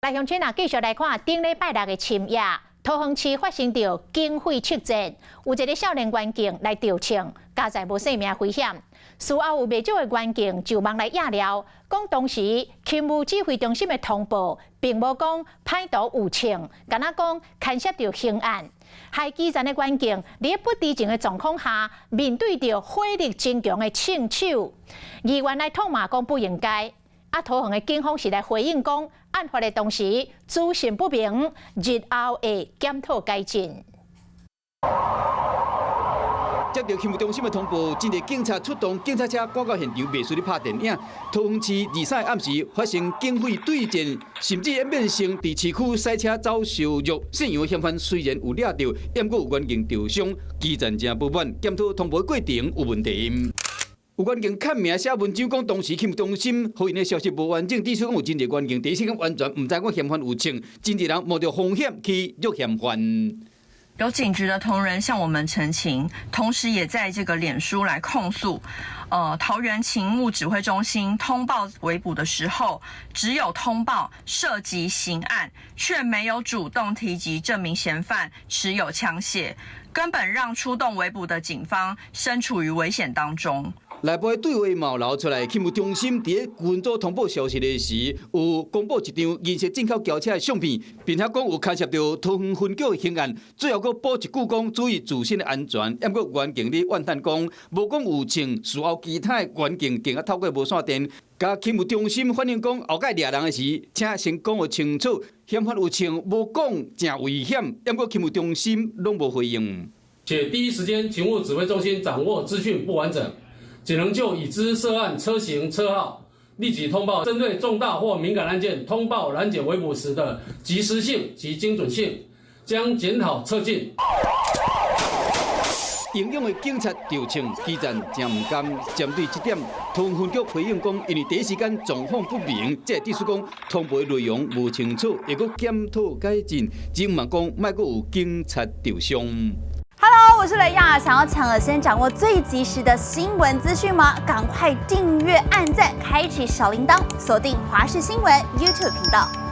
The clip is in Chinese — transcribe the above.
来乡亲啊，继续来看顶礼拜六的深夜，桃园市发生着警匪刺战，有一个少年员警来调枪，加在无性命危险。事后有不少的员警就忙来压料，讲当时勤务指挥中心的通报，并无讲歹徒有枪，敢若讲牵涉着刑案。害基层的员警在不知情的状况下，面对着火力真强的枪手，议员来痛骂讲不应该。桃园的警方是来回应讲，案发的当时资讯不明，日后会检讨改进。接到勤务中心的通报，真侪警察出动警察车赶到现场，未随咧拍电影。桃园市23暗时发生警匪对战，甚至演变成伫市区赛车走受辱。现场嫌犯虽然有抓到，但阁有员警受伤，基层真不满，检讨通报过程有问题。有员警看名写文章讲，当时勤务中心发现的消息无完整，指出讲有真侪员警第一时间完全唔知讲嫌犯有枪，真侪人冒着风险去约嫌犯。有警局的同仁向我们陈情，同时也在这个脸书来控诉，桃园勤务指挥中心通报围捕的时候，只有通报涉及刑案，却没有主动提及这名嫌犯持有枪械，根本让出动围捕的警方身处于危险当中。内部的对话冒流出来，勤务中心伫群组通报消息的时，有公布一张银色进口轿车的相片，并且讲有牵涉到桃园分局的刑案。最后佫补一句讲注意自身的安全，也佫员警咧怨叹讲无讲有枪，事后其他的员警竟透过无线电，甲勤务中心反映讲后盖抓人的时，请先讲个清楚，嫌犯有枪，无讲真危险，也佫勤务中心拢无回应。且第一时间勤务指挥中心掌握资讯不完整。仅能就已知涉案车型、车号立即通报，针对重大或敏感案件通报拦检围捕时的及时性及精准性，将检讨测进。英勇的警察调枪，基层真唔甘。针对这点，桃园分局回应讲，因为第一时间状况不明，这意思讲通报内容无清楚，会阁检讨改进，只唔望讲莫阁有警察受伤。Hello， 我是雷亚。想要抢而先掌握最及时的新闻资讯吗？赶快订阅、按赞、开启小铃铛，锁定华视新闻 YouTube 频道。